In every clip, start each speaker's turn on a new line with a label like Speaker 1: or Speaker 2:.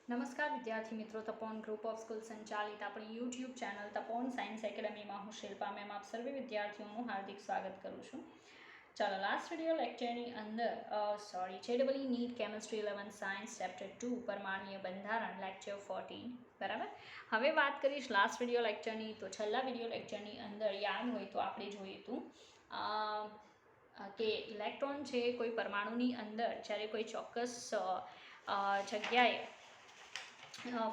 Speaker 1: નમસ્કાર વિદ્યાર્થી મિત્રો, તપોન ગ્રુપ ઓફ સ્કૂલ સંચાલિત આપણી યુટ્યુબ ચેનલ તપોન સાયન્સ એકેડમીમાં હું શિલ્પા મેમ આપ સર્વે વિદ્યાર્થીઓનું હાર્દિક સ્વાગત કરું છું. ચાલો, લાસ્ટ વિડીયો લેક્ચરની અંદર JEE NEET chemistry 11 science chapter 2 પરમાણ્વીય બંધારણ લેક્ચર 14 બરાબર. હવે વાત કરીશ લાસ્ટ વિડીયો લેક્ચરની. તો છેલ્લા વિડીયો લેક્ચરની અંદર યાદ હોય તો આપણે જોયું હતું કે ઇલેક્ટ્રોન છે કોઈ પરમાણુની અંદર જ્યારે કોઈ ચોક્કસ જગ્યાએ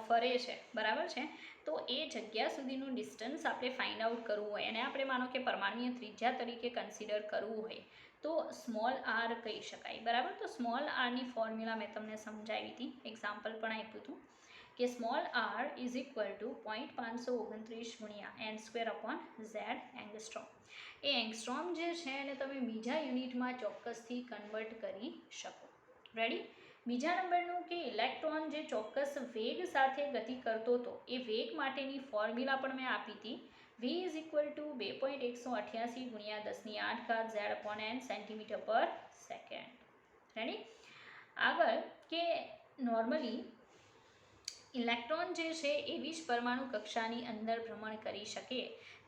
Speaker 1: ફરે છે બરાબર છે, તો એ જગ્યા સુધીનું ડિસ્ટન્સ આપણે ફાઇન્ડ આઉટ કરવું હોય અને આપણે માનો કે પરમાણુની ત્રિજ્યા તરીકે કન્સિડર કરવું હોય તો સ્મોલ આર કહી શકાય બરાબર. તો સ્મોલ આરની ફોર્મ્યુલા મેં તમને સમજાવી હતી, એક્ઝામ્પલ પણ આપ્યું હતું કે small r is equal to 0.529 ગુણ્યા n² ઝેડ એંગસ્ટ્રોમ. એ એંગસ્ટ્રોમ જે છે એને તમે બીજા યુનિટમાં ચોક્કસથી કન્વર્ટ કરી શકો. રેડી. બીજા નંબરનું કે ઇલેક્ટ્રોન જે ચોક્કસ વેગ સાથે ગતિ કરતો હતો એ વેગ માટેની ફોર્મ્યુલા પણ મેં આપી હતી. v ઇઝ ઇક્વલ ટુ 2.188 ગુણ્યા 10⁸ z/n સેન્ટીમીટર પર સેકન્ડ. રેડી. આગળ કે નોર્મલી ઇલેક્ટ્રોન જે છે એવી જ પરમાણુ કક્ષાની અંદર ભ્રમણ કરી શકે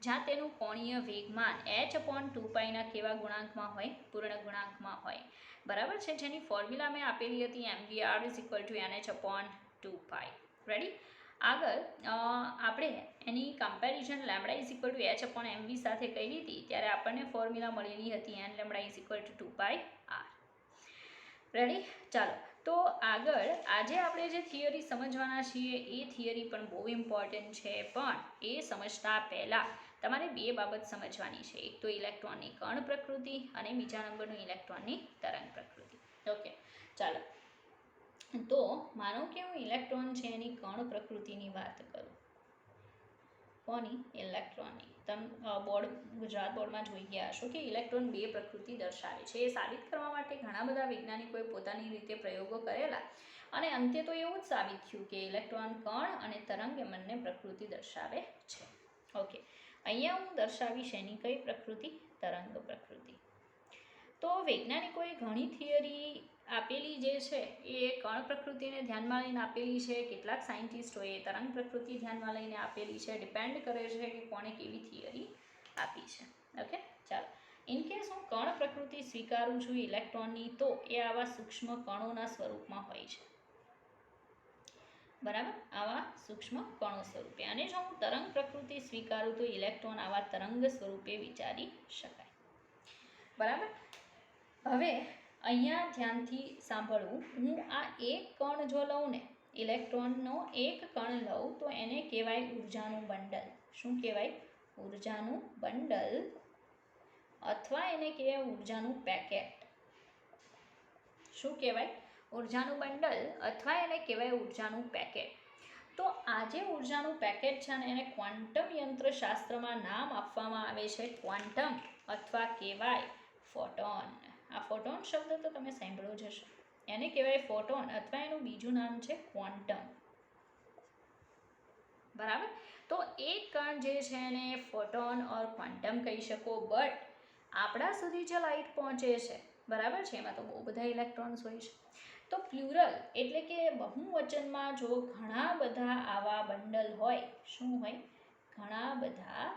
Speaker 1: જ્યાં તેનું કોણીય વેગમાન h/2πના કેવા ગુણાંકમાં હોય? પૂર્ણ ગુણાંકમાં હોય બરાબર છે, જેની ફોર્મ્યુલા મેં આપેલી હતી mvr is equal to nh/2π. Ready. આગળ આપણે એની comparison lambda is equal to h/mv સાથે કરી હતી ત્યારે આપણને ફોર્મ્યુલા મળેલી હતી n lambda is equal two 2πr. Ready. ચાલો, તો આગળ આજે આપણે જે થિયરી સમજવાના છીએ એ થિયરી પણ બહુ ઇમ્પોર્ટન્ટ છે, પણ એ સમજતા પહેલાં તમારે બે બાબત સમજવાની છે. એક તો ઇલેક્ટ્રોનની કણ પ્રકૃતિ અને બીજા નંબરનું ઇલેક્ટ્રોનની તરંગ પ્રકૃતિ. ઓકે, ચાલો. તો માનો કે હું ઇલેક્ટ્રોન છે એની કણ પ્રકૃતિની વાત કરું. કોની? ઇલેક્ટ્રોનની. તમે ગુજરાત બોર્ડમાં જોઈ ગયા હશો કે ઇલેક્ટ્રોન બે પ્રકૃતિ દર્શાવે છે. એ સાબિત કરવા માટે ઘણા બધા વૈજ્ઞાનિકોએ પોતાની રીતે પ્રયોગો કરેલા અને અંતે તો એવું જ સાબિત થયું કે ઇલેક્ટ્રોન કણ અને તરંગ એ બંને પ્રકૃતિ દર્શાવે છે. ઓકે, અહીંયા હું દર્શાવીશ એની કઈ પ્રકૃતિ? તરંગ પ્રકૃતિ. તો વૈજ્ઞાનિકોએ ઘણી થિયરી આપેલી જે છે એ કણ પ્રકૃતિને ધ્યાનમાં લઈને આપેલી છે. કેટલાક સાયન્ટિસ્ટોએ તરંગ પ્રકૃતિ ધ્યાનમાં લઈને આપેલી છે. ડિપેન્ડ કરે છે કે કોણે કેવી થિયરી આપી છે. ઓકે, ચાલો. ઇનકેસ હું કણ પ્રકૃતિ સ્વીકારું છું ઇલેક્ટ્રોનની, તો એ આવા સૂક્ષ્મ કણોના સ્વરૂપમાં હોય છે બરાબર, આવા સૂક્ષ્મ કણો સ્વરૂપે. અને જો હું તરંગ પ્રકૃતિ સ્વીકારું તો ઇલેક્ટ્રોન આવા તરંગ સ્વરૂપે વિચારી શકાય બરાબર. હવે અહીંયા ધ્યાનથી સાંભળવું. હું આ એક કણ જો લઉં ને, ઇલેક્ટ્રોનનો એક કણ લઉં તો એને કહેવાય ઉર્જાનું બંડલ. શું કહેવાય? ઉર્જાનું બંડલ, અથવા એને કહેવાય ઉર્જાનું પેકેટ. શું કહેવાય? ઉર્જાનું બંડલ અથવા એને કહેવાય ઉર્જાનું પેકેટ. તો આ જે ઉર્જાનું પેકેટ છે ને એને ક્વોન્ટમ યંત્રશાસ્ત્રમાં નામ આપવામાં આવે છે ક્વોન્ટમ, અથવા કહેવાય ફોટોન. આ ફોટોન શબ્દ તો તમે સાંભળ્યો જ હશે. એને કહેવાય ફોટોન અથવા એનું બીજું નામ છે ક્વોન્ટમ બરાબર. તો એક કણ જે છે એને ફોટોન ઓર ક્વોન્ટમ કહી શકો. બટ આપણા સુધી જે લાઇટ પહોંચે છે બરાબર છે, એમાં તો બહુ બધા ઇલેક્ટ્રોન્સ હોય છે. તો પ્લુરલ એટલે કે બહુવચનમાં જો ઘણા બધા આવા બંડલ હોય, શું હોય? ઘણા બધા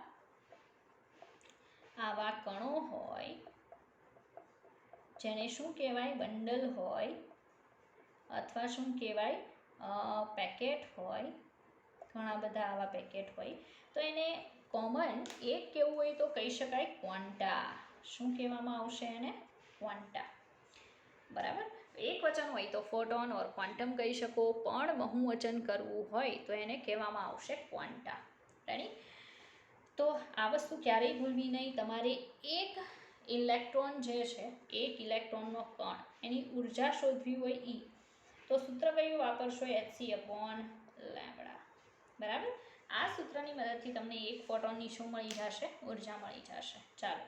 Speaker 1: આવા કણો હોય જેને શું કહેવાય? બંડલ હોય અથવા શું કહેવાય? પેકેટ હોય. ઘણા બધા આવા પેકેટ હોય તો એને કોમન એક કહેવું હોય તો કહી શકાય ક્વોન્ટા. શું કહેવામાં આવશે એને? ક્વોન્ટા બરાબર. એક વચન હોય તો ફોટોન ઓર ક્વોન્ટમ કહી શકો, પણ બહુવચન કરવું હોય તો એને કહેવામાં આવશે ક્વોન્ટા. રેડી. તો આ વસ્તુ ક્યારેય ભૂલવી નહીં. તમારે એક ઇલેક્ટ્રોન જે છે, એક ઇલેક્ટ્રોનનો કણ, એની ઉર્જા શોધવી હોય તો સૂત્ર કયું વાપરશો? Hc/લેમ્બડા બરાબર. આ સૂત્રની મદદથી તમને એક ફોટોનની શું મળી જશે? ઉર્જા મળી જશે. ચાલો,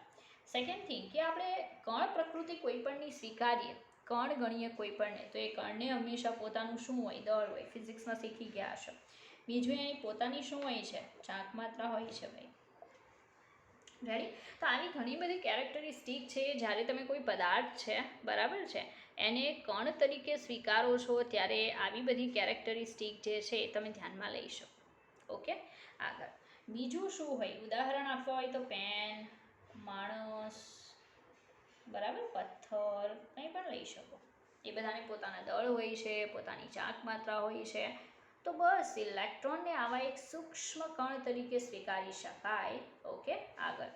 Speaker 1: સેકન્ડ થિંગ કે આપણે કણ પ્રકૃતિ કોઈ પણની સ્વીકારીએ, કણ ગણીએ કોઈ પણને, તો એ કણને હંમેશા પોતાનું શું હોય? દળ હોય. ફિઝિક્સમાં શીખી ગયા હશો. બીજું એની પોતાની શું હોય છે? ચાક માત્રા હોય છે ભાઈ. રેડી. તો આવી ઘણી બધી કેરેક્ટરિસ્ટિક છે. જ્યારે તમે કોઈ પદાર્થ છે બરાબર છે એને કણ તરીકે સ્વીકારો છો ત્યારે આવી બધી કેરેક્ટરિસ્ટિક જે છે એ તમે ધ્યાનમાં લઈ શકો. ઓકે, આગળ બીજું શું હોય? ઉદાહરણ આપવા હોય તો પેન, માણસ, બરાબર, પથ્થર, કંઈ પણ લઈ શકો. એ બધાને પોતાના દળ હોય છે, પોતાની ચાક માત્રા હોય છે. તો બસ ઇલેક્ટ્રોનને આવા એક સૂક્ષ્મ કણ તરીકે સ્વીકારી શકાય. ઓકે, આગળ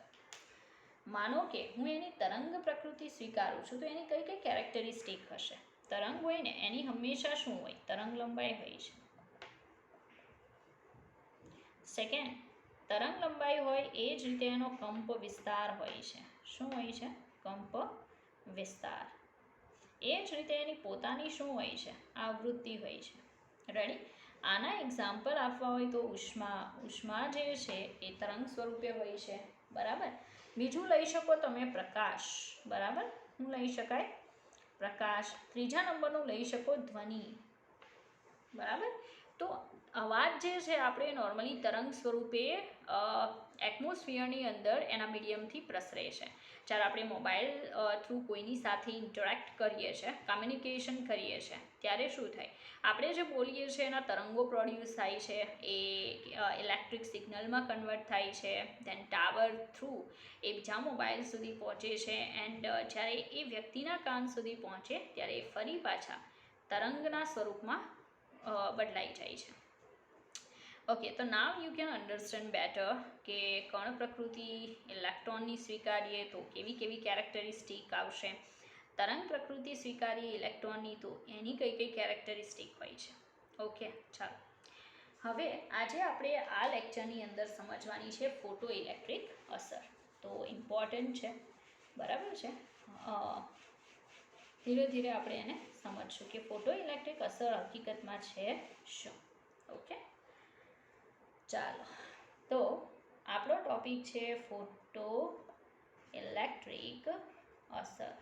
Speaker 1: માનો કે હું એની તરંગ પ્રકૃતિ સ્વીકારું છું, તો એની કઈ કઈ કેરેક્ટરિસ્ટિક હશે? તરંગ હોય ને એની હંમેશા શું હોય? તરંગ લંબાઈ હોય છે. સેકન્ડ, તરંગ લંબાઈ હોય એ જ રીતે એનો કંપ વિસ્તાર હોય છે. શું હોય છે? કંપ વિસ્તાર. એ જ રીતે એની પોતાની શું હોય છે? આવૃત્તિ હોય છે. રેડી? આના એક્ઝામ્પલ આપવા હોય તો ઉષ્મા જે છે એ તરંગ સ્વરૂપે હોય છે. બરાબર. બીજું લઈ શકો તમે પ્રકાશ. બરાબર, શું લઈ શકાય? પ્રકાશ. ત્રીજા નંબરનું લઈ શકો ધ્વનિ. બરાબર. તો અવાજ જે છે આપણે નોર્મલી તરંગ સ્વરૂપે એટમોસ્ફિયરની અંદર એના મીડિયમથી પ્રસરે છે. જ્યારે આપણે મોબાઈલ થ્રુ કોઈની સાથે ઇન્ટરેક્ટ કરીએ છીએ, કમ્યુનિકેશન કરીએ છીએ, ત્યારે શું થાય? આપણે જે બોલીએ છીએ એના તરંગો પ્રોડ્યુસ થાય છે, એ ઇલેક્ટ્રિક સિગ્નલમાં કન્વર્ટ થાય છે, ધેન ટાવર થ્રુ એ બીજા મોબાઈલ સુધી પહોંચે છે, એન્ડ જ્યારે એ વ્યક્તિના કાન સુધી પહોંચે ત્યારે એ ફરી પાછા તરંગના સ્વરૂપમાં બદલાઈ જાય છે. ઓકે, તો now you can understand better કે કણ પ્રકૃતિ ઇલેક્ટ્રોનની સ્વીકારીએ તો કેવી કેવી કેરેક્ટરિસ્ટિક આવશે, તરંગ પ્રકૃતિ સ્વીકારીએ ઇલેક્ટ્રોનની તો એની કઈ કઈ કેરેક્ટરિસ્ટિક હોય છે. ઓકે, ચાલો હવે આજે આપણે આ લેક્ચરની અંદર સમજવાની છે ફોટો ઇલેક્ટ્રિક અસર. તો ઇમ્પોર્ટન્ટ છે, બરાબર છે. ધીરે ધીરે આપણે એને સમજશું કે ફોટો ઇલેક્ટ્રિક અસર હકીકતમાં છે શું. ઓકે, ચાલો તો આપણો ટોપિક છે ફોટો ઇલેક્ટ્રિક અસર.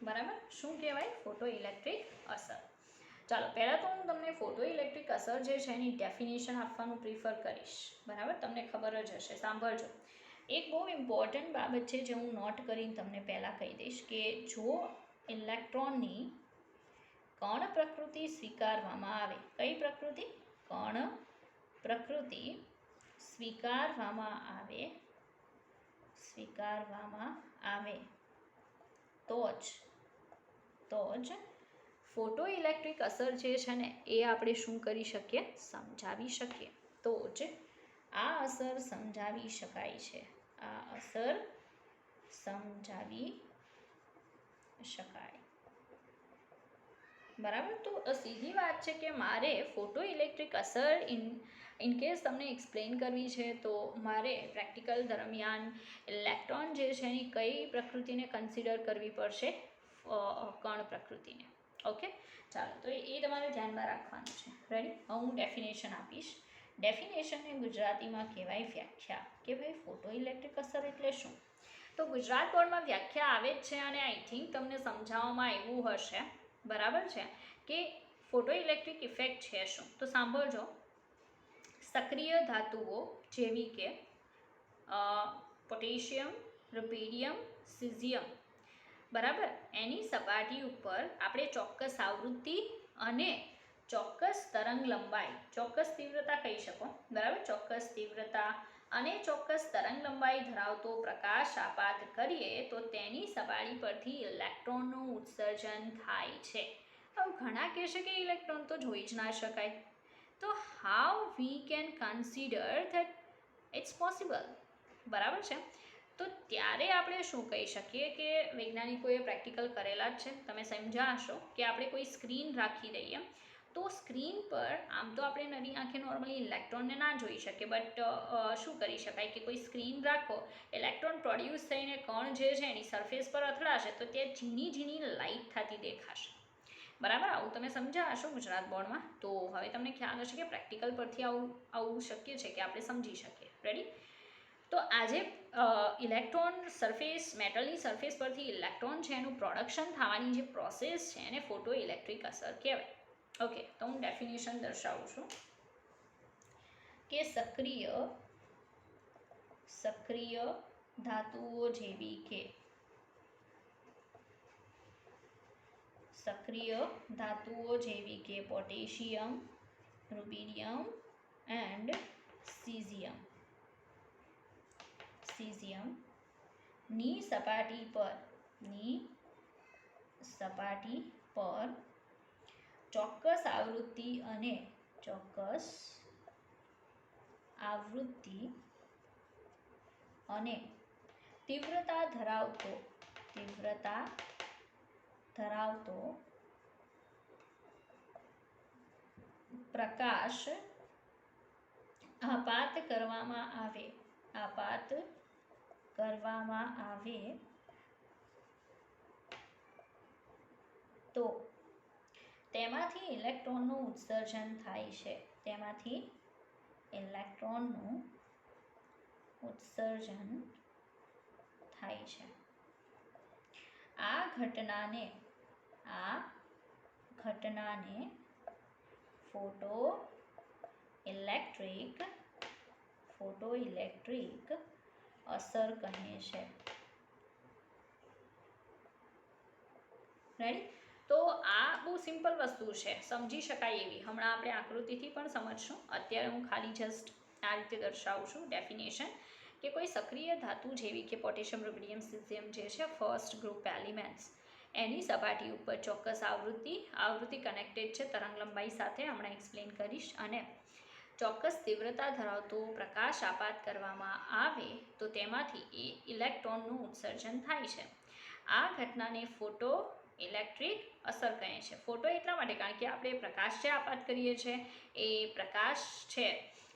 Speaker 1: બરાબર, શું કહેવાય? ફોટો ઇલેક્ટ્રિક અસર. ચાલો પહેલાં તો હું તમને ફોટો ઇલેક્ટ્રિક અસર જે છે એની ડેફિનેશન આપવાનું પ્રિફર કરીશ. બરાબર, તમને ખબર જ હશે. સાંભળજો, એક બહુ ઇમ્પોર્ટન્ટ બાબત છે જે હું નોટ કરીને તમને પહેલાં કહી દઈશ કે જો ઇલેક્ટ્રોનની કણ પ્રકૃતિ સ્વીકારવામાં આવે, કઈ પ્રકૃતિ? કણ પ્રકૃતિ સ્વીકારવામાં આવે તો જ ફોટો ઇલેક્ટ્રિક અસર જે છે ને એ આપણે શું કરી શકીએ? સમજાવી શકીએ. તો જ આ અસર સમજાવી શકાય છે. આ અસર સમજાવી શકાય. બરાબર. તો સીધી વાત છે કે મારે ફોટો ઇલેક્ટ્રિક અસર ઇનકેસ તમને એક્સપ્લેન કરવી છે તો મારે પ્રેક્ટિકલ દરમિયાન ઇલેક્ટ્રોન જે છે એની કઈ પ્રકૃતિને કન્સિડર કરવી પડશે? કણ પ્રકૃતિને. ઓકે, ચાલો તો એ તમારે ધ્યાનમાં રાખવાનું છે. રેડી? હવે હું ડેફિનેશન આપીશ. ડેફિનેશનને ગુજરાતીમાં કહેવાય વ્યાખ્યા કે ભાઈ ફોટો ઇલેક્ટ્રિક અસર એટલે શું. તો ગુજરાત બોર્ડમાં વ્યાખ્યા આવે જ છે અને આઈ થિંક તમને સમજાવવામાં આવ્યું હશે. બરાબર છે કે ફોટો ઇલેક્ટ્રિક ઇફેક્ટ છે શું. તો સાંભળજો, સક્રિય ધાતુઓ જેવી કે પોટેશિયમ, રુબિડિયમ, સિઝિયમ, બરાબર, એની સપાટી ઉપર આપણે ચોક્કસ આવૃત્તિ અને ચોક્કસ તરંગ લંબાઈ, ચોક્કસ તીવ્રતા કહી શકો, બરાબર, ચોક્કસ તીવ્રતા અને ચોક્કસ તરંગ લંબાઈ ધરાવતો પ્રકાશ આપાત કરીએ તો તેની સપાટી પરથી ઇલેક્ટ્રોનનું ઉત્સર્જન થાય છે. હવે ઘણા કહેશે કે ઇલેક્ટ્રોન તો જોઈ જ ના શકાય. તો how we can consider that it's possible. બરાબર છે. તો ત્યારે આપણે શું કહી શકીએ કે વૈજ્ઞાનિકોએ પ્રેક્ટિકલ કરેલા જ છે. તમે સમજ્યા હશો કે આપણે કોઈ સ્ક્રીન રાખી દઈએ તો સ્ક્રીન પર આમ તો આપણે નરી આંખે નોર્મલી ઇલેક્ટ્રોનને ના જોઈ શકીએ, બટ શું કરી શકાય કે કોઈ સ્ક્રીન રાખો, ઇલેક્ટ્રોન પ્રોડ્યુસ થઈને કણ જે છે એની સરફેસ પર અથડાશે તો તે ઝીણી ઝીણી લાઇટ થતી દેખાશે. બરાબર, આવું તમે સમજ્યા હશો ગુજરાત બોર્ડમાં. તો હવે તમને ખ્યાલ હશે કે પ્રેક્ટિકલ પરથી આવું શક્ય છે કે આપણે સમજી શકીએ. રેડી? તો આજે ઇલેક્ટ્રોન સરફેસ, મેટલની સરફેસ પરથી ઇલેક્ટ્રોન છે એનું પ્રોડક્શન થવાની જે પ્રોસેસ છે એને ફોટો ઇલેક્ટ્રિક અસર કહેવાય. ઓકે, તો હું ડેફિનેશન દર્શાવું છું કે સક્રિય ધાતુઓ જેવી કે સક્રિય ધાતુઓ જેવી કે પોટેશિયમ, રુબિડિયમ એન્ડ સીઝિયમની સપાટી પર ચોક્કસ આવૃત્તિ અને તીવ્રતા ધરાવતો પ્રકાશ આપાત કરવામાં આવે તો તેમાંથી ઇલેક્ટ્રોનનું ઉત્સર્જન થાય છે. આ ઘટનાને ફોટોઇલેક્ટ્રિક અસર કહે છે. રેડી? તો આ બહુ સિમ્પલ વસ્તુ છે, સમજી શકાય એવી. હમણાં આપણે આકૃતિથી પણ સમજશું. અત્યારે હું ખાલી જસ્ટ આ રીતે દર્શાવું છું ડેફિનેશન, કે કોઈ સક્રિય ધાતુ જેવી કે પોટેશિયમ, રુબિડિયમ, સીઝિયમ જે છે ફર્સ્ટ ગ્રુપ એલિમેન્ટ્સ, એની સપાટી ઉપર ચોક્કસ આવૃત્તિ કનેક્ટેડ છે તરંગ લંબાઈ સાથે, હમણાં એક્સપ્લેન કરીશ, અને ચોક્કસ તીવ્રતા ધરાવતો પ્રકાશ આપાત કરવામાં આવે તો તેમાંથી ઇલેક્ટ્રોનનું ઉત્સર્જન થાય છે. આ ઘટનાને ફોટો ઇલેક્ટ્રિક અસર કહે છે. ફોટો એટલા માટે કારણ કે આપણે પ્રકાશ જે આપાત કરીએ છીએ એ પ્રકાશ છે,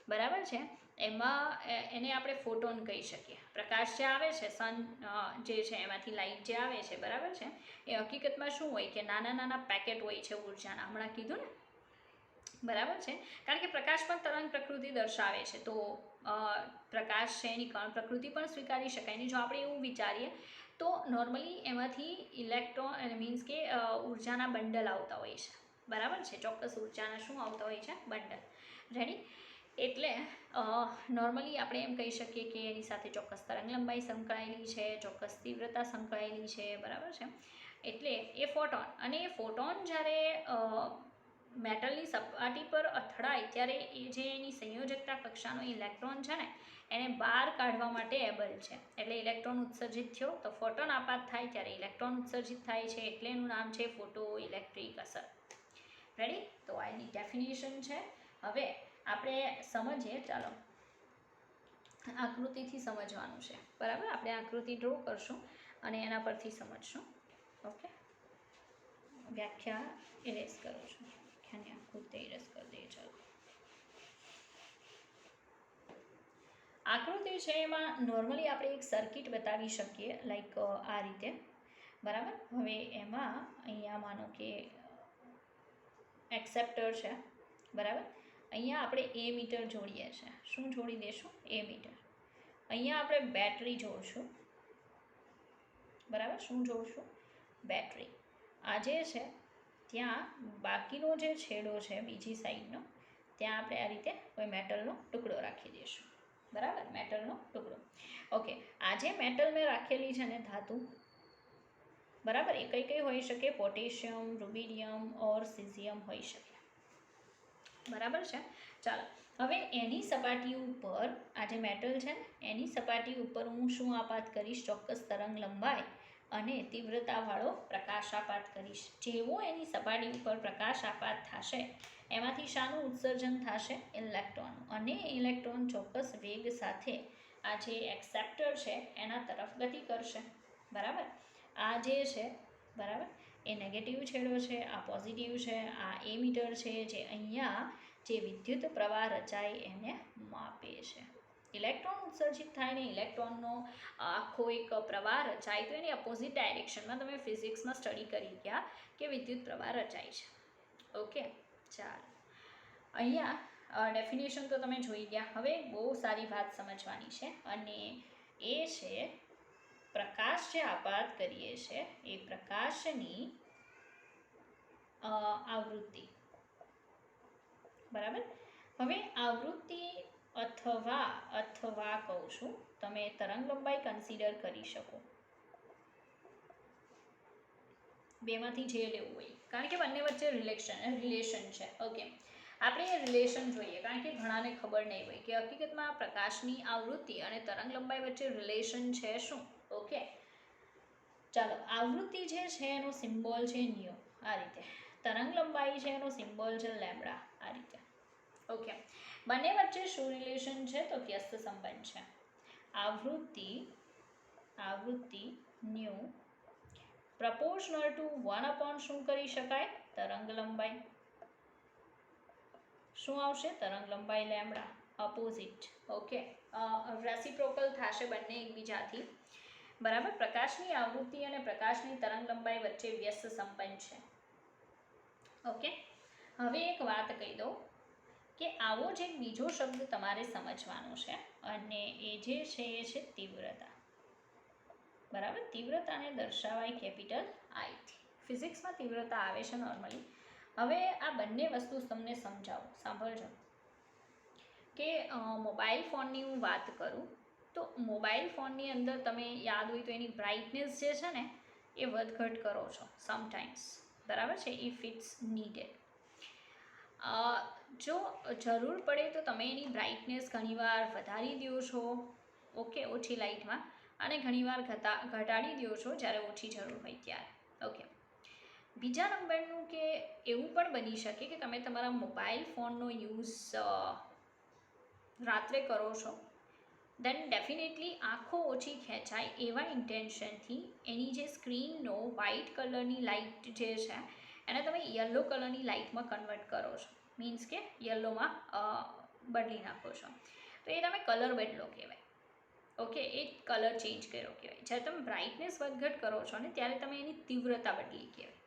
Speaker 1: બરાબર છે, એમાં એને આપણે ફોટોન કહી શકીએ. પ્રકાશ જે આવે છે, સન જે છે એમાંથી લાઇટ જે આવે છે, બરાબર છે, એ હકીકતમાં શું હોય કે નાના નાના પેકેટ હોય છે ઉર્જાના. હમણાં કીધું ને, બરાબર છે, કારણ કે પ્રકાશ પણ તરંગ પ્રકૃતિ દર્શાવે છે. તો પ્રકાશ છે એની કણ પ્રકૃતિ પણ સ્વીકારી શકાય નહીં. જો આપણે એવું વિચારીએ તો નોર્મલી એમાંથી ઇલેક્ટ્રોન મીન્સ કે ઉર્જાના બંડલ આવતા હોય છે, બરાબર છે, ચોક્કસ ઉર્જાના શું આવતા હોય છે? બંડલ. રેડી? એટલે નોર્મલી આપણે એમ કહી શકીએ કે એની સાથે ચોક્કસ તરંગ લંબાઈ સંકળાયેલી છે, ચોક્કસ તીવ્રતા સંકળાયેલી છે, બરાબર છે. એટલે એ ફોટોન, અને એ ફોટોન જ્યારે મેટલની સપાટી પર અથડાય ત્યારે એ જે એની સંયોજકતા કક્ષાનો ઇલેક્ટ્રોન છે ને એને બહાર કાઢવા માટે એબલ છે. એટલે ઇલેક્ટ્રોન ઉત્સર્જિત થયો તો ફોટોન આપાત થાય ત્યારે ઇલેક્ટ્રોન ઉત્સર્જિત થાય છે, એટલે એનું નામ છે ફોટો ઇલેક્ટ્રિક અસર. રેડી? તો આ એની ડેફિનેશન છે. હવે આપણે સમજીએ, ચાલો આકૃતિથી સમજવાનું છે, બરાબર? આપણે આકૃતિ ડ્રો કરશું અને એના પરથી સમજશું. ઓકે, વ્યાખ્યા ઇરેઝ કરું છું, વ્યાખ્યાની આકૃતિ ઇરેઝ કરી દઈએ. ચાલો, આકૃતિ છે એમાં નોર્મલી આપણે એક સર્કિટ બતાવી શકીએ, લાઈક આ રીતે, બરાબર. હવે એમાં અહીંયા માનો કે એક્સેપ્ટર છે, બરાબર. અહીંયા આપણે એ મીટર જોડીએ છીએ. શું જોડી દઈશું? એ મીટર. અહીંયા આપણે બેટરી જોડશું, બરાબર. શું જોડશું? બેટરી. આ જે છે ત્યાં બાકીનો જે છેડો છે બીજી સાઈડનો, ત્યાં આપણે આ રીતે કોઈ મેટલનો ટુકડો રાખી દઈશું, બરાબર, મેટલનો ટુકડો. ઓકે, આ જે મેટલ મેં રાખેલી છે ને ધાતુ, બરાબર, એ કઈ હોઈ શકે? પોટેશિયમ, રુબિડિયમ ઓર સીઝિયમ હોઈ શકે, બરાબર છે. ચાલો, હવે એની સપાટી ઉપર આ જે મેટલ છે ને એની સપાટી ઉપર હું શું આપાત કરીશ? ચોક્કસ તરંગ લંબાઈ અને તીવ્રતાવાળો પ્રકાશ આપાત કરીશ. જેવો એની સપાટી ઉપર પ્રકાશ આપાત થશે એમાંથી શાનું ઉત્સર્જન થશે? ઇલેક્ટ્રોન. અને ઇલેક્ટ્રોન ચોક્કસ વેગ સાથે આ જે એક્સેપ્ટર છે એના તરફ ગતિ કરશે, બરાબર. આ જે છે, બરાબર, એ નેગેટિવ છેડો છે, આ પોઝિટિવ છે, આ એ મીટર છે જે અહીંયા જે વિદ્યુત પ્રવાહ રચાય એને માપે છે. ઇલેક્ટ્રોન ઉત્સર્જિત થાય ને ઇલેક્ટ્રોનનો આખો એક પ્રવાહ રચાય તો એની અપોઝિટ ડાયરેક્શનમાં તમે ફિઝિક્સમાં સ્ટડી કરી ગયા કે વિદ્યુત પ્રવાહ રચાય છે. ઓકે, ચાલો, અહીંયા ડેફિનેશન તો તમે જોઈ ગયા. હવે બહુ સારી વાત સમજવાની છે, અને એ છે પ્રકાશ જે આપાત કરીએ છીએ એ પ્રકાશની આવૃત્તિ, બરાબર. હવે આવૃત્તિ અથવા કહું છું, તમે તરંગ લંબાઈ કન્સિડર કરી શકો, બેમાંથી જે લેવું હોય, કારણ કે બંને વચ્ચે રિલેશન છે. ઓકે, આપણે એ રિલેશન જોઈએ, કારણ કે ઘણાને ખબર નહીં હોય કે હકીકતમાં પ્રકાશની આવૃત્તિ અને તરંગ લંબાઈ વચ્ચે રિલેશન છે શું. ઓકે, ચાલો, આવૃત્તિ જે છે એનો સિમ્બોલ છે ન્યુ, આ રીતે. તરંગ લંબાઈ છે એનો સિમ્બોલ છે લેમ્બડા, આ રીતે. ઓકે, બંને વચ્ચે શું રિલેશન છે? તો વ્યસ્ત સંબંધ છે. આવૃત્તિ ન્યુ પ્રપોર્શનલ ટુ 1 શું કરી શકાય? તરંગ લંબાઈ. શું આવશે? તરંગ લંબાઈ લેમ્બડા. અપોઝિટ. ઓકે, રેસિપ્રોકલ થશે બંને એકબીજાથી, બરાબર. પ્રકાશની આવૃત્તિ અને પ્રકાશની તરંગ લંબાઈ વચ્ચે વ્યસ્ત સંબંધ છે. ઓકે, હવે એક વાત કહી દઉં કે આવો જ એક બીજો શબ્દ તમારે સમજવાનો છે, અને એ જે છે એ છે તીવ્રતા. બરાબર, તીવ્રતાને દર્શાવાય કેપિટલ આઈથી. ફિઝિક્સમાં તીવ્રતા આવે છે નોર્મલી. હવે આ બંને વસ્તુ તમને સમજાવું, સાંભળજો. કે મોબાઈલ ફોનની હું વાત કરું તો મોબાઈલ ફોનની અંદર તમે યાદ હોય તો એની બ્રાઇટનેસ જે છે ને એ વધઘટ કરો છો સમટાઈમ્સ, બરાબર છે, ઇફ ઇટ્સ નીડેડ. જો જરૂર પડે તો તમે એની બ્રાઇટનેસ ઘણીવાર વધારી દો છો, ઓકે, ઓછી લાઇટમાં, અને ઘણીવાર ઘટાડી દો છો જ્યારે ઓછી જરૂર હોય ત્યારે. ઓકે, બીજા નંબરનું કે એવું પણ બની શકે કે તમે તમારા મોબાઈલ ફોનનો યુઝ રાત્રે કરો છો, દેન ડેફિનેટલી આંખો ઓછી ખેંચાય એવા ઇન્ટેન્શનથી એની જે સ્ક્રીનનો વ્હાઇટ કલરની લાઇટ જે છે એને તમે યલો કલરની લાઇટમાં કન્વર્ટ કરો છો, મીન્સ કે યલોમાં બદલી નાખો છો, તો એ તમે કલર બદલો કહેવાય. ઓકે, એ કલર ચેન્જ કર્યો કહેવાય. જ્યારે તમે બ્રાઇટનેસ વધઘટ કરો છો ને ત્યારે તમે એની તીવ્રતા બદલી કહેવાય.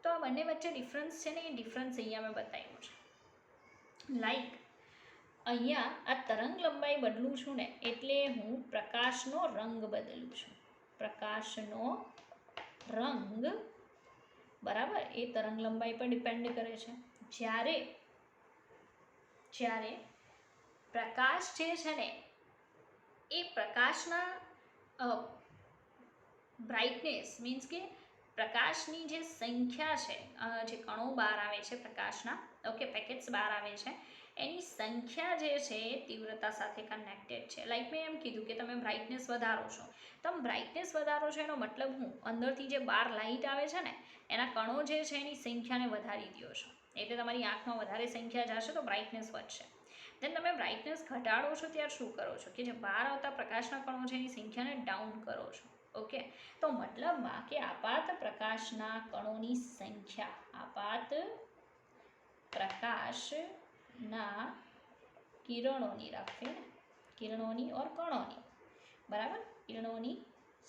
Speaker 1: તો આ બંને વચ્ચે ડિફરન્સ છે ને, એ ડિફરન્સ અહીંયા મેં બતાવ્યું છે. લાઈક અહીંયા આ તરંગ લંબાઈ બદલું છું ને એટલે હું પ્રકાશનો રંગ બદલું છું. પ્રકાશનો રંગ, બરાબર, એ તરંગ લંબાઈ પર ડિપેન્ડ કરે છે. જ્યારે પ્રકાશ જે છે ને એ પ્રકાશના બ્રાઇટનેસ, મીન્સ કે પ્રકાશની જે સંખ્યા છે, જે કણો બહાર આવે છે પ્રકાશના, ઓકે, પેકેટ્સ બહાર આવે છે, એની સંખ્યા જે છે એ તીવ્રતા સાથે કનેક્ટેડ છે. લાઈક મેં એમ કીધું કે તમે બ્રાઇટનેસ વધારો છો, તમે બ્રાઇટનેસ વધારો છો એનો મતલબ હું અંદરથી જે બહાર લાઇટ આવે છે ને એના કણો જે છે એની સંખ્યાને વધારી દો છો, એટલે તમારી આંખમાં વધારે સંખ્યા જશે તો બ્રાઇટનેસ વધશે. દેન તમે બ્રાઇટનેસ ઘટાડો છો ત્યારે શું કરો છો કે જે બહાર આવતા પ્રકાશના કણો છે એની સંખ્યાને ડાઉન કરો છો. ઓકે, તો મતલબમાં કે આપાત પ્રકાશના કણોની સંખ્યા, આપાત પ્રકાશના કિરણોની, રાખીએ ને, કિરણોની ઓર કણોની, બરાબર, કિરણોની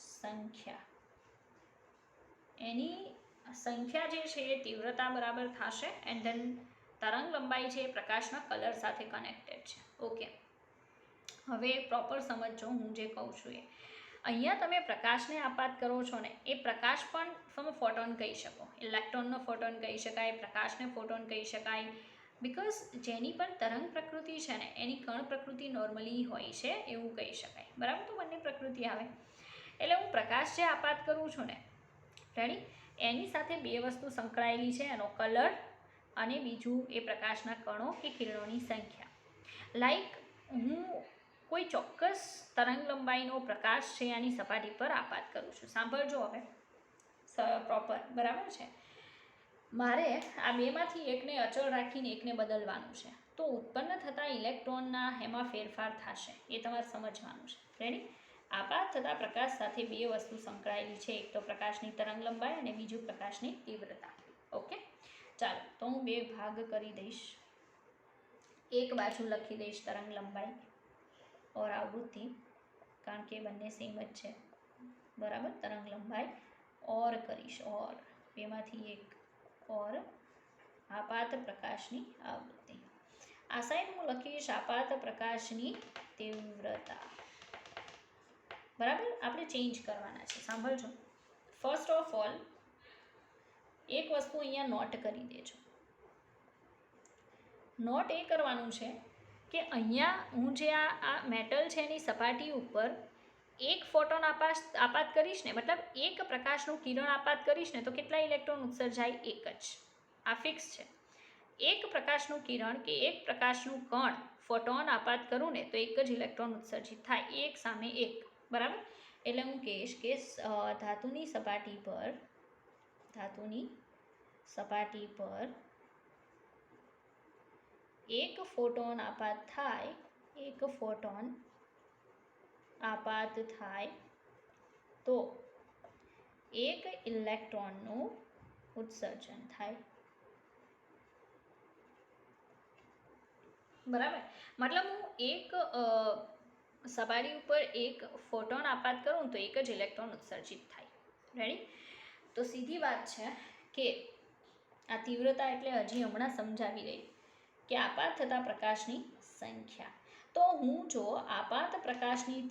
Speaker 1: સંખ્યા, એની સંખ્યા જે છે એ તીવ્રતા બરાબર થશે. એન્ડ ધેન તરંગ લંબાઈ છે એ પ્રકાશના કલર સાથે કનેક્ટેડ છે. ઓકે, હવે પ્રોપર સમજો હું જે કહું છું એ. અહીંયા તમે પ્રકાશને આપાત કરો છો ને એ પ્રકાશ પણ તમે ફોટોન કહી શકો, ઇલેક્ટ્રોનનો ફોટોન કહી શકાય, પ્રકાશને ફોટોન કહી શકાય, બિકોઝ જેની પણ તરંગ પ્રકૃતિ છે ને એની કણ પ્રકૃતિ નોર્મલી હોય છે એવું કહી શકાય, બરાબર. તો બંને પ્રકૃતિ આવે એટલે હું પ્રકાશ જે આપાત કરું છું ને, રેડી, એની સાથે બે વસ્તુ સંકળાયેલી છે, એનો કલર અને બીજું એ પ્રકાશના કણો કે કિરણોની સંખ્યા. લાઈક હું કોઈ ચોક્કસ તરંગ લંબાઈનો પ્રકાશ છે આની સપાટી પર આપાત કરું છું. સાંભળજો હવે પ્રોપર, બરાબર છે. મારે આ બેમાંથી એકને અચળ રાખીને એકને બદલવાનું છે, તો ઉત્પન્ન થતા ઇલેક્ટ્રોનના એમાં ફેરફાર થશે, એ તમારે સમજવાનું છે. રેડી, આપાત થતા પ્રકાશ સાથે બે વસ્તુ સંકળાયેલી છે, એક તો પ્રકાશની તરંગ લંબાઈ અને બીજું પ્રકાશની તીવ્રતા. ઓકે, ચાલો, તો હું બે ભાગ કરી દઈશ. એક બાજુ લખી દઈશ તરંગ લંબાઈ ઓર આવૃત્તિ, કારણ કે બંને સેમ જ છે, બરાબર. તરંગ લંબાઈ ઓર કરીશ, ઓર બેમાંથી એક, ઓર આપાત પ્રકાશની આવૃત્તિ. આ સાઈડ હું લખીશ આપાત પ્રકાશની તીવ્રતા, બરાબર. આપણે ચેન્જ કરવાના છે, સાંભળજો. ફર્સ્ટ ઓફ ઓલ એક વસ્તુ અહીંયા નોટ કરી દેજો. નોટ એ કરવાનું છે કે અહીંયા હું જે આ મેટલ છે એની સપાટી ઉપર એક ફોટોન આપાત કરીશ ને, મતલબ એક પ્રકાશનું કિરણ આપાત કરીશ ને તો કેટલા ઇલેક્ટ્રોન ઉત્સર્જાય? એક જ. આ ફિક્સ છે. એક પ્રકાશનું કિરણ કે એક પ્રકાશનું કણ ફોટોન આપાત કરું ને તો એક જ ઇલેક્ટ્રોન ઉત્સર્જિત થાય, એક સામે એક. બરાબર? એટલે હું કહીશ કે ધાતુની સપાટી પર એક ફોટોન આપાત થાય તો એક ઇલેક્ટ્રોનનું ઉત્સર્જન થાય. બરાબર? મતલબ હું એક સપાટી ઉપર એક ફોટોન આપાત કરું તો એક જ ઇલેક્ટ્રોન ઉત્સર્જિત થાય. રેડી? તો સીધી વાત છે કે આ તીવ્રતા એટલે હજી હમણાં સમજાવી રહી કે આપાત થતા પ્રકાશની સંખ્યા. તો હું જો આપાત પ્રકાશની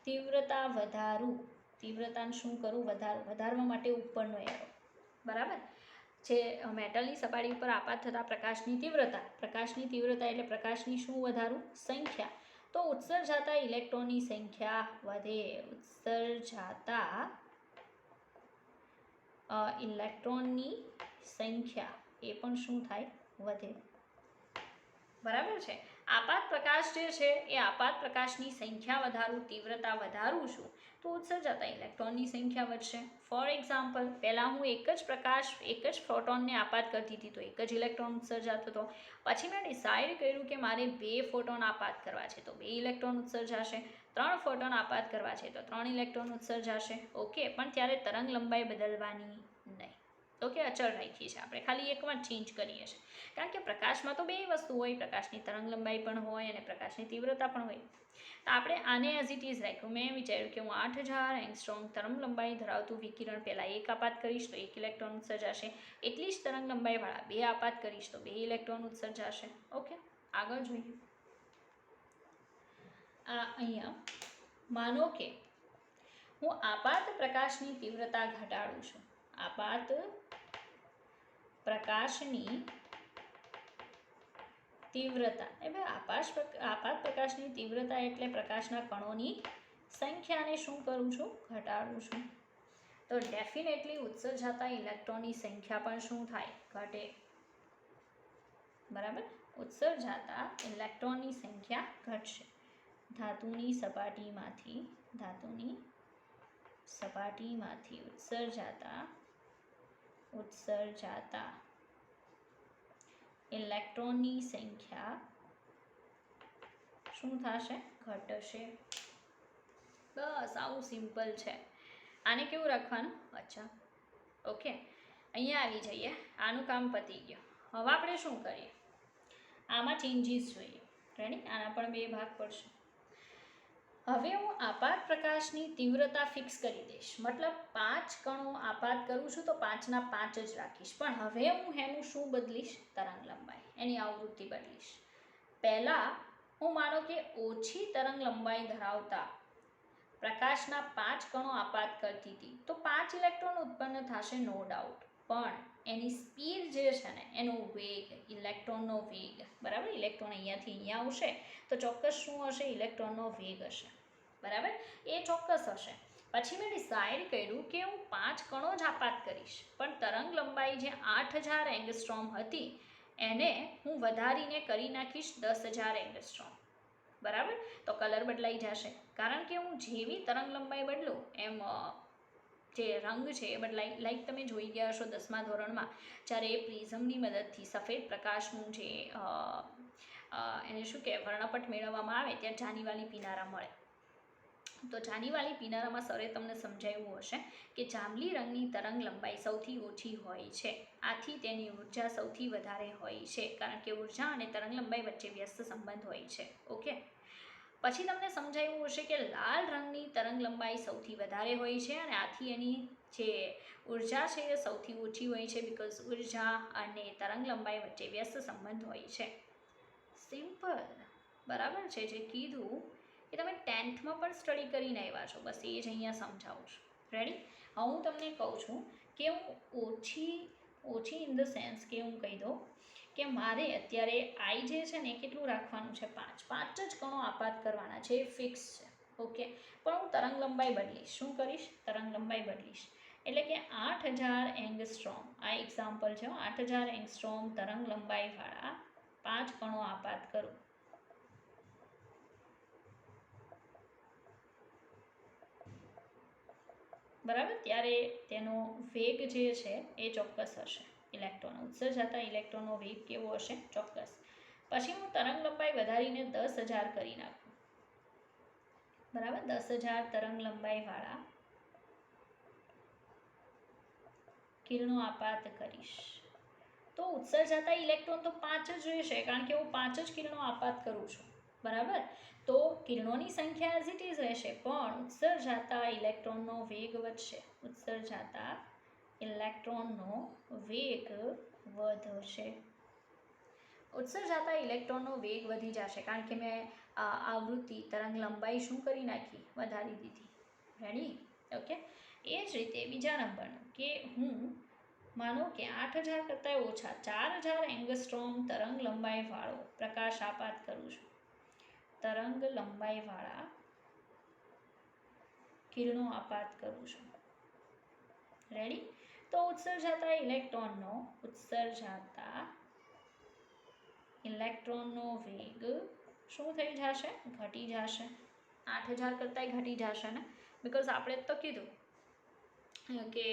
Speaker 1: તીવ્રતા વધારું, તીવ્રતાને શું કરું? વધારવા માટે ઉપરનો એરો. બરાબર? જે મેટલની સપાટી ઉપર આપાત થતા પ્રકાશની તીવ્રતા એટલે પ્રકાશની શું વધારું? સંખ્યા. તો ઉત્સર્જાતા ઇલેક્ટ્રોનની સંખ્યા વધે. ઉત્સર્જાતા ઇલેક્ટ્રોનની સંખ્યા એ પણ શું થાય? વધે. બરાબર છે? આપાત પ્રકાશ જે છે એ આપાત પ્રકાશની સંખ્યા વધારું, તીવ્રતા વધારું છું તો ઉત્સર્જાતા ઇલેક્ટ્રોનની સંખ્યા વધશે. ફોર એક્ઝામ્પલ, પહેલાં હું એક જ ફોટોનને આપાત કરતી હતી તો એક જ ઇલેક્ટ્રોન ઉત્સર્જાતો હતો. પછી મેં ડિસાઇડ કર્યું કે મારે 2 ફોટોન આપાત કરવા છે તો 2 ઇલેક્ટ્રોન ઉત્સર્જાશે, 3 ફોટોન આપાત કરવા છે તો 3 ઇલેક્ટ્રોન ઉત્સર્જાશે. ઓકે, પણ ત્યારે તરંગ લંબાઈ બદલવાની નહીં. ઓકે, અચળ રાખી છે આપણે, ખાલી એકમાં ચેન્જ કરીએ છીએ. કારણ કે પ્રકાશમાં તો 2 વસ્તુ હોય, પ્રકાશની તરંગ લંબાઈ પણ હોય અને પ્રકાશની તીવ્રતા પણ હોય. તો આપણે આને એઝ ઇટ ઇઝ રાખ્યું. મેં વિચાર્યું કે હું 8000 એંગસ્ટ્રોમ તરંગ લંબાઈ ધરાવતું વિકિરણ પહેલાં 1 આપાત કરીશ તો 1 ઇલેક્ટ્રોન ઉત્સર્જાશે. એટલી જ તરંગ લંબાઈવાળા 2 આપાત કરીશ તો 2 ઇલેક્ટ્રોન ઉત્સર્જાશે. ઓકે, આગળ જોઈએ. અહીંયા માનો કે હું આપાત પ્રકાશની તીવ્રતા ઘટાડું છું. આપાત પ્રકાશની તીવ્રતા એટલે પ્રકાશના કણોની સંખ્યાને શું કરું છું? ઘટાડું છું. તો ડેફિનેટલી ઉત્સર્જાતા ઇલેક્ટ્રોનની સંખ્યા પણ શું થાય? ઘટે. બરાબર? ઉત્સર્જાતા ઇલેક્ટ્રોનની સંખ્યા ઘટશે. ધાતુની સપાટીમાંથી ઉત્સર્જાતા ઇલેક્ટ્રોનની સંખ્યા શું થશે? ઘટશે. બસ આવું સિમ્પલ છે. આને કેવું રાખવાનું? અચ્છા, ઓકે, અહીંયા આવી જઈએ. આનું કામ પતી ગયું. હવે આપણે શું કરીએ? આમાં ચેન્જીસ જોઈએ. રેડી? આના પણ 2 ભાગ પડશે. હવે હું આપાત પ્રકાશની તીવ્રતા ફિક્સ કરી દઈશ. મતલબ 5 કણો આપાત કરું છું તો 5ના 5 જ રાખીશ. પણ હવે હું એનું શું બદલીશ? તરંગ લંબાઈ, એની આવૃત્તિ બદલીશ. પહેલાં હું માનો કે ઓછી તરંગ લંબાઈ ધરાવતા પ્રકાશના 5 કણો આપાત કરતી હતી તો 5 ઇલેક્ટ્રોન ઉત્પન્ન થશે, નો ડાઉટ. પણ એની સ્પીડ જે છે ને, એનો વેગ, ઇલેક્ટ્રોનનો વેગ, બરાબર? ઇલેક્ટ્રોન અહીંયાથી અહીંયા આવશે તો ચોક્કસ શું હશે? ઇલેક્ટ્રોનનો વેગ હશે. બરાબર? એ ચોક્કસ હશે. પછી મેં ડિસાઇડ કર્યું કે હું 5 કણો જ આપાત કરીશ, પણ તરંગ લંબાઈ જે 8000 એંગસ્ટ્રોમ હતી એને હું વધારીને કરી નાખીશ 10000 એંગસ્ટ્રોમ. બરાબર? તો કલર બદલાઈ જશે. કારણ કે હું જેવી તરંગ લંબાઈ બદલું એમ જે રંગ છે એ બદલાઈ. લાઈક તમે જોઈ ગયા હશો 10મા ધોરણમાં જ્યારે પ્રિઝમની મદદથી સફેદ પ્રકાશનું જે એને શું કહેવાય, વર્ણપટ મેળવવામાં આવે ત્યારે જાનીવાલી પીનારા મળે. તો જાનીવાલી પીનારામાં સરે તમને સમજાવ્યું હશે કે જાંબલી રંગની તરંગ લંબાઈ સૌથી ઓછી હોય છે, આથી તેની ઉર્જા સૌથી વધારે હોય છે, કારણ કે ઉર્જા અને તરંગ લંબાઈ વચ્ચે વ્યસ્ત સંબંધ હોય છે. ઓકે, પછી તમને સમજાવ્યું હશે કે લાલ રંગની તરંગ લંબાઈ સૌથી વધારે હોય છે અને આથી એની જે ઉર્જા છે એ સૌથી ઓછી હોય છે, બિકોઝ ઉર્જા અને તરંગ લંબાઈ વચ્ચે વ્યસ્ત સંબંધ હોય છે. સિમ્પલ. બરાબર છે? જે કીધું એ તમે 10thમાં પણ સ્ટડી કરીને આવ્યા છો, બસ એ જ અહીંયા સમજાવું છું. રેડી? હવે હું તમને કહું છું કે હું ઓછી ઓછી ઇન ધ સેન્સ કે હું કહી દઉં કે મારે અત્યારે આઈ જે છે ને કેટલું રાખવાનું છે 5 જ કણો આપાત કરવાના છે, એ ફિક્સ છે. ઓકે, પણ હું તરંગ લંબાઈ બદલીશ. શું કરીશ? તરંગ લંબાઈ બદલીશ. એટલે કે 8000 એંગસ્ટ્રોમ, આ એક્ઝામ્પલ છે, 8000 એંગસ્ટ્રોમ તરંગ લંબાઈવાળા 5 કણો આપાત કરું. બરાબર, ત્યારે તેનો વેગ જે છે એ ચોક્કસ હશે. ઇલેક્ટ્રોન ઉત્સર્જાતા ઇલેક્ટ્રોનનો વેગ કેવો હશે? ચોક્કસ. પછી હું તરંગ લંબાઈ વધારીને 10000 કરી નાખું. બરાબર, 10000 તરંગ લંબાઈવાળા કિરણો આપાત કરીશ. તો ઉત્સર્જાતા ઇલેક્ટ્રોન તો 5 જ રહેશે, કારણ કે હું 5 જ કિરણો આપાત કરું છું. બરાબર, તો કિરણોની સંખ્યા એઝ ઇટ ઇઝ રહેશે, પણ ઉત્સર્જાતા ઇલેક્ટ્રોનનો વેગ વધશે. ઉત્સર્જાતા ઇલેક્ટ્રોનનો વેગ વધશે. ઉત્સર્જાતા ઇલેક્ટ્રોનનો વેગ વધી જશે, કારણ કે મેં આવૃત્તિ તરંગ લંબાઈ શું કરી નાખી? વધારી દીધી. રેડી? ઓકે, એ જ રીતે બીજા નંબરનું કે હું માનો કે 8000 કરતાં ઓછા 4000 એંગસ્ટ્રોમ તરંગ લંબાઈવાળો પ્રકાશ આપાત કરું છું. તરંગ લંબાઈવાળા કિરણો આપાત કરું છું. રેડી? તો ઉત્સર્જાતા ઇલેક્ટ્રોનનો વેગ શું થઈ જશે? ઘટી જશે. 8000 કરતાંય ઘટી જશે ને, બિકોઝ આપણે તો કીધું કે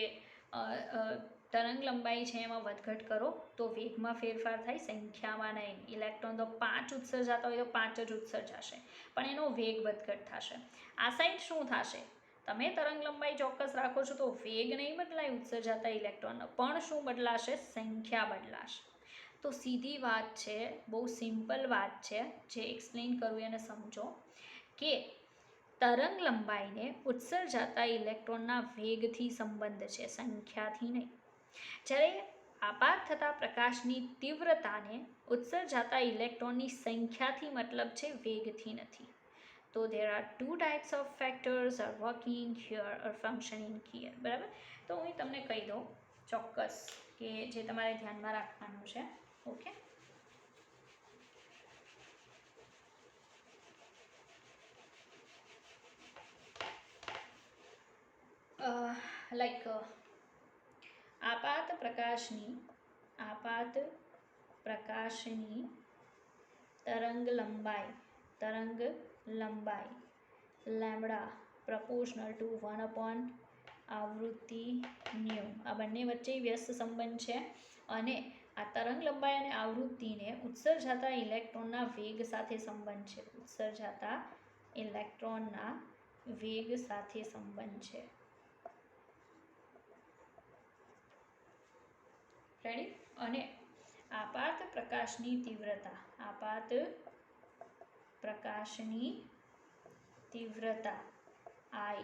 Speaker 1: તરંગ લંબાઈ છે એમાં વધઘટ કરો તો વેગમાં ફેરફાર થાય, સંખ્યામાં નહીં. ઇલેક્ટ્રોન તો 5 ઉત્સર્જાતા હોય તો 5 જ ઉત્સર્જાશે, પણ એનો વેગ વધઘટ થશે. આ સાઈડ શું થશે? તમે તરંગ લંબાઈ ચોક્કસ રાખો છો તો વેગ નહીં બદલાય ઉત્સર્જાતા ઇલેક્ટ્રોનનો, પણ શું બદલાશે? સંખ્યા બદલાશે. તો સીધી વાત છે, બહુ સિમ્પલ વાત છે, જે એક્સપ્લેન કરવું એને સમજો કે તરંગ લંબાઈને ઉત્સર્જાતા ઇલેક્ટ્રોનના વેગથી સંબંધ છે, સંખ્યાથી નહીં. જ્યારે આપાત થતા પ્રકાશની તીવ્રતાને ઉત્સર્જાતા ઇલેક્ટ્રોનની સંખ્યાથી મતલબ છે, વેગથી નથી. તો there are two types of factors are working here or functioning here. બરાબર, તો હું તમને કહી દઉં ચોક્કસ કે જે તમારે ધ્યાનમાં રાખવાનું છે. ઓકે, લાઈક આપાત પ્રકાશની તરંગ લંબાઈ લેમ્બડા પ્રપોર્શનલ ટુ 1 આવૃત્તિ ન્યૂ, આ બંને વચ્ચે વ્યસ્ત સંબંધ છે. અને આ તરંગ લંબાઈ અને આવૃત્તિને ઉત્સર્જાતા ઇલેક્ટ્રોનના વેગ સાથે સંબંધ છે. ઉત્સર્જાતા ઇલેક્ટ્રોનના વેગ સાથે સંબંધ છે. રેડી? અને આપાત પ્રકાશની તીવ્રતા I,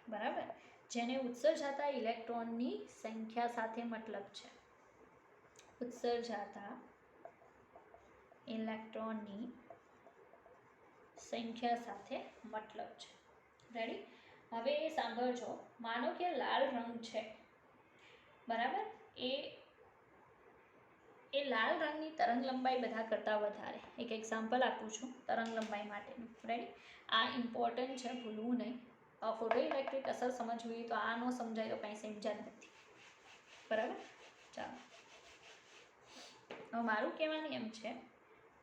Speaker 1: બરાબર, જેને ઉત્સર્જાતા ઇલેક્ટ્રોનની સંખ્યા સાથે મતલબ છે. ઉત્સર્જાતા ઇલેક્ટ્રોનની સંખ્યા સાથે મતલબ છે. રેડી? હવે સાંભળજો, માનો કે લાલ રંગ છે. બરાબર, એ લાલ રંગની તરંગ લંબાઈ બધા કરતાં વધારે. એક એક્ઝામ્પલ આપું છું તરંગ લંબાઈ માટેનું. રેડી? આ ઇમ્પોર્ટન્ટ છે, ભૂલવું નહીં. ફોટો ઇલેક્ટ્રિક અસર સમજવી તો આ ન સમજાય તો કંઈ સમજ્યા જ નથી. બરાબર, ચાલો. હવે મારું કહેવાનું એમ છે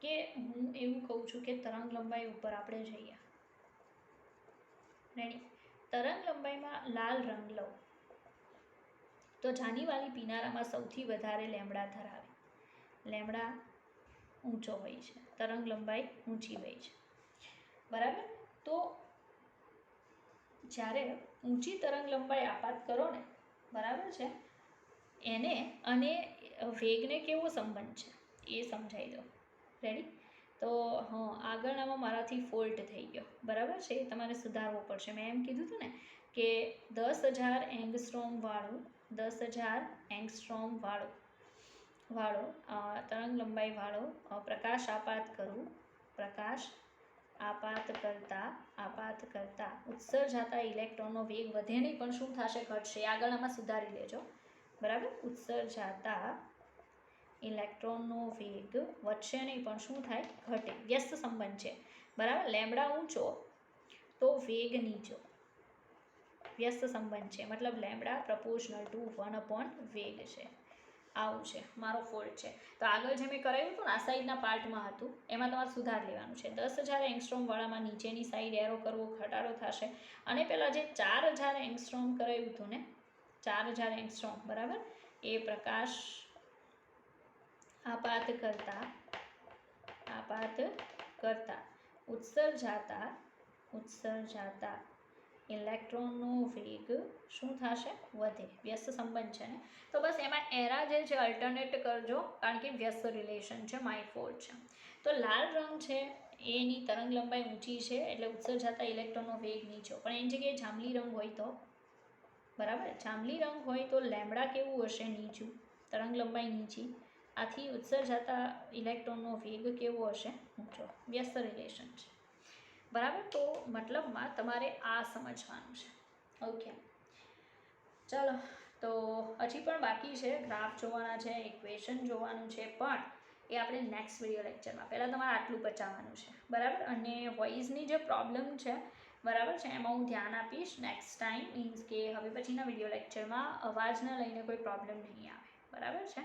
Speaker 1: કે હું એવું કહું છું કે તરંગ લંબાઈ ઉપર આપણે જઈએ. રેડી? તરંગ લંબાઈમાં લાલ રંગ લો તો જાનીવાલી પીનારામાં સૌથી વધારે લેમ્બડા ધરાવે. લેમ્બડા ઊંચો હોય છે, તરંગ લંબાઈ ઊંચી હોય છે. બરાબર, તો જ્યારે ઊંચી તરંગ લંબાઈ આપાત કરો ને, બરાબર છે, એને અને વેગને કેવો સંબંધ છે એ સમજાવી દો. રેડી? તો આગળનામાં મારાથી ફોલ્ટ થઈ ગયો. બરાબર છે, એ તમારે સુધારવો પડશે. મેં એમ કીધું હતું ને કે 10000 એંગસ્ટ્રોમ વાળો તરંગ લંબાઈવાળો પ્રકાશ આપાત કરું. પ્રકાશ આપાત કરતા ઉત્સર્જાતા ઇલેક્ટ્રોનનો વેગ વધે નહીં, પણ શું થશે? ઘટશે. આગળનામાં સુધારી લેજો. બરાબર. ઉત્સર્જાતા ઇલેક્ટ્રોનનો વેગ વધશે નહીં પણ શું થાય, ઘટે. વ્યસ્ત સંબંધ છે, બરાબર. લેમડા ઊંચો તો વેગ નીચો, વ્યસ્ત સંબંધ છે, મતલબ લેમડા પ્રપોર્શનલ ટુ 1/વેગ છે. આવું છે, મારો ફોલ્ટ છે. તો આગળ જે મેં કરાવ્યું હતું ને આ સાઈડના પાર્ટમાં હતું એમાં તમારે સુધાર લેવાનું છે. 10,000 એંગસ્ટ્રોમ વાળામાં નીચેની સાઈડ એરો કરવો, ઘટાડો થશે. અને પેલા જે 4,000 એંગસ્ટ્રોમ કરાવ્યું હતું ને, 4,000 એંગસ્ટ્રોમ, બરાબર, એ પ્રકાશ આપાત કરતા ઉત્સર્જાતા ઇલેક્ટ્રોનનો વેગ શું થશે, વધે. વ્યસ્ત સંબંધ છે ને, તો બસ એમાં એરા જે છે અલ્ટરનેટ કરજો, કારણ કે વ્યસ્ત રિલેશન છે, માય ફોલ્ટ છે. તો લાલ રંગ છે એની તરંગ લંબાઈ ઊંચી છે એટલે ઉત્સર્જાતા ઇલેક્ટ્રોનનો વેગ નીચો, પણ એની જગ્યાએ જાંબલી રંગ હોય તો, બરાબર, જાંબલી રંગ હોય તો લેમડા કેવું હશે, નીચું, તરંગ લંબાઈ નીચી. આથી ઉત્સર્જાતા ઇલેક્ટ્રોનનો વેગ કેવો હશે, ઊંચો. વ્યસ્ત રિલેશન છે, બરાબર. તો મતલબમાં તમારે આ સમજવાનું છે. ઓકે, ચાલો. તો હજી પણ બાકી છે, ગ્રાફ જોવાના છે, ઇક્વેશન જોવાનું છે, પણ એ આપણે નેક્સ્ટ વિડીયો લેક્ચરમાં. પહેલાં તમારે આટલું બચાવવાનું છે, બરાબર. અને વોઇસની જે પ્રોબ્લેમ છે, બરાબર છે, એમાં હું ધ્યાન આપીશ નેક્સ્ટ ટાઈમ. મીન્સ કે હવે પછીના વિડીયો લેક્ચરમાં અવાજને લઈને કોઈ પ્રોબ્લેમ નહીં આવે, બરાબર છે.